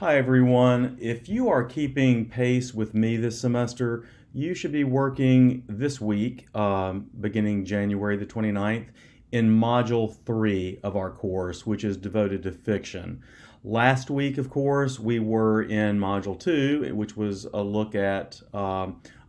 Hi everyone. If you are keeping pace with me this semester, you should be working this week, beginning January the 29th, in Module 3 of our course, which is devoted to fiction. Last week, of course, we were in Module 2, which was a look at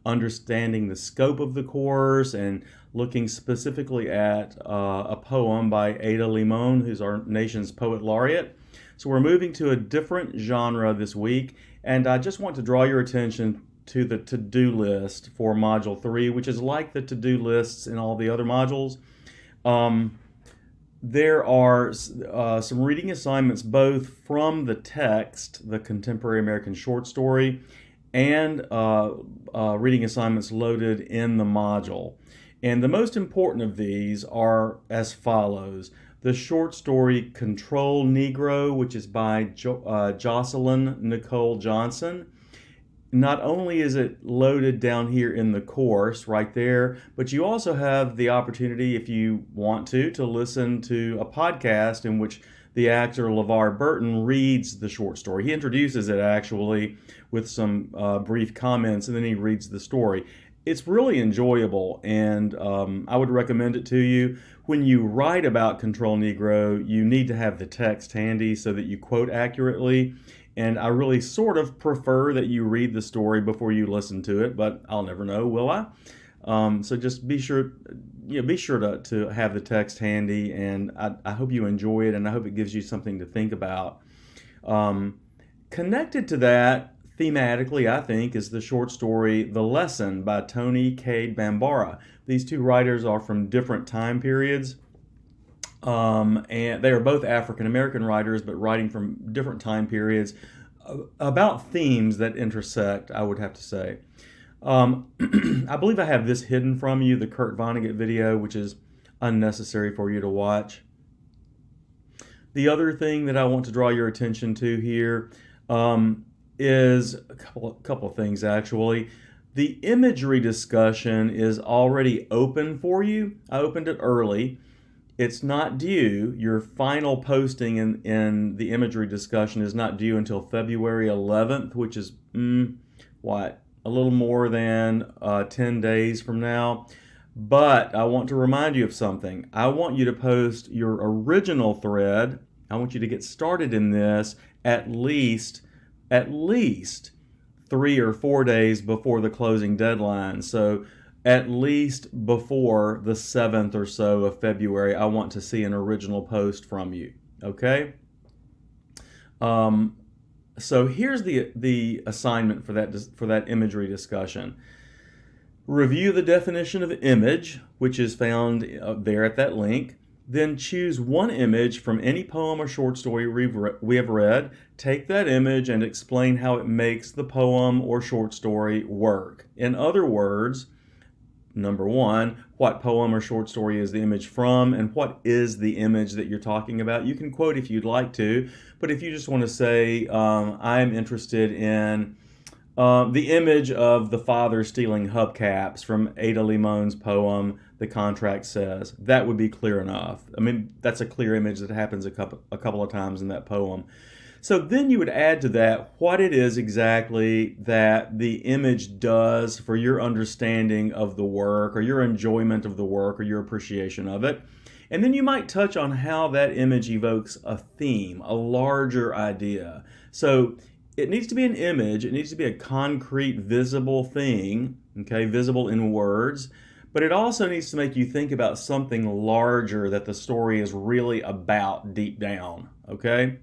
understanding the scope of the course and looking specifically at a poem by Ada Limon, who's our nation's poet laureate. So we're moving to a different genre this week, and I just want to draw your attention to the to-do list for Module 3, which is like the to-do lists in all the other modules. Um, there are some reading assignments both from the text, the Contemporary American Short Story, and reading assignments loaded in the module. And the most important of these are as follows. The short story Control Negro, which is by Jocelyn Nicole Johnson. Not only is it loaded down here in the course right there, but you also have the opportunity, if you want to listen to a podcast in which the actor LeVar Burton reads the short story. He introduces it actually with some brief comments, and then he reads the story. It's really enjoyable, and I would recommend it to you. When you write about Control Negro, you need to have the text handy so that you quote accurately. And I really sort of prefer that you read the story before you listen to it, but I'll never know, will I? So just be sure, to have the text handy, and I hope you enjoy it, and I hope it gives you something to think about. Connected to that, thematically, I think, is the short story The Lesson by Tony Cade Bambara. These two writers are from different time periods, and they are both African American writers, but writing from different time periods about themes that intersect, I would have to say. I believe I have this hidden from you, the Kurt Vonnegut video, which is unnecessary for you to watch. The other thing that I want to draw your attention to here is a couple of things, actually. The imagery discussion is already open for you. I opened it early. It's not due. Your final posting in the imagery discussion is not due until February 11th, which is, a little more than 10 days from now. But I want to remind you of something. I want you to post your original thread. I want you to get started in this at least 3 or 4 days before the closing deadline. So at least before the 7th or so of February, I want to see an original post from you. Okay? So here's the assignment for that imagery discussion. Review the definition of image, which is found there at that link. Then choose one image from any poem or short story we have read. Take that image and explain how it makes the poem or short story work. In other words, number one, what poem or short story is the image from, and what is the image that you're talking about? You can quote if you'd like to, but if you just want to say, I'm interested in the image of the father stealing hubcaps from Ada Limon's poem, The Contract Says, that would be clear enough. I mean, that's a clear image that happens a couple of times in that poem. So then you would add to that what it is exactly that the image does for your understanding of the work, or your enjoyment of the work, or your appreciation of it. And then you might touch on how that image evokes a theme, a larger idea. So it needs to be an image. It needs to be a concrete, visible thing, okay, visible in words. But it also needs to make you think about something larger that the story is really about deep down, okay?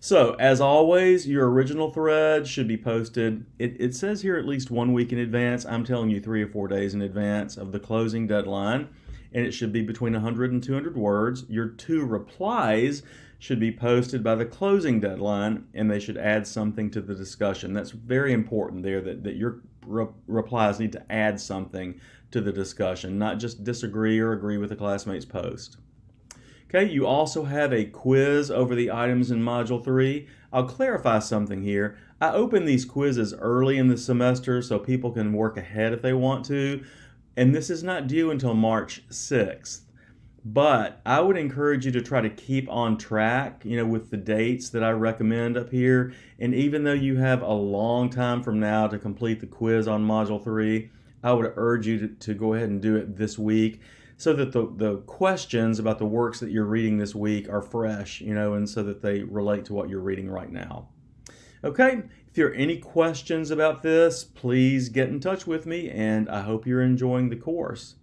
So, as always, your original thread should be posted. It says here at least 1 week in advance. I'm telling you 3 or 4 days in advance of the closing deadline. And it should be between 100 and 200 words. Your 2 replies should be posted by the closing deadline, and they should add something to the discussion. That's very important there, that your replies need to add something to the discussion, not just disagree or agree with a classmate's post. Okay, you also have a quiz over the items in Module 3. I'll clarify something here. I open these quizzes early in the semester so people can work ahead if they want to, and this is not due until March 6th. But I would encourage you to try to keep on track, with the dates that I recommend up here. And even though you have a long time from now to complete the quiz on Module 3, I would urge you to go ahead and do it this week so that the questions about the works that you're reading this week are fresh, and so that they relate to what you're reading right now. Okay, if there are any questions about this, please get in touch with me, and I hope you're enjoying the course.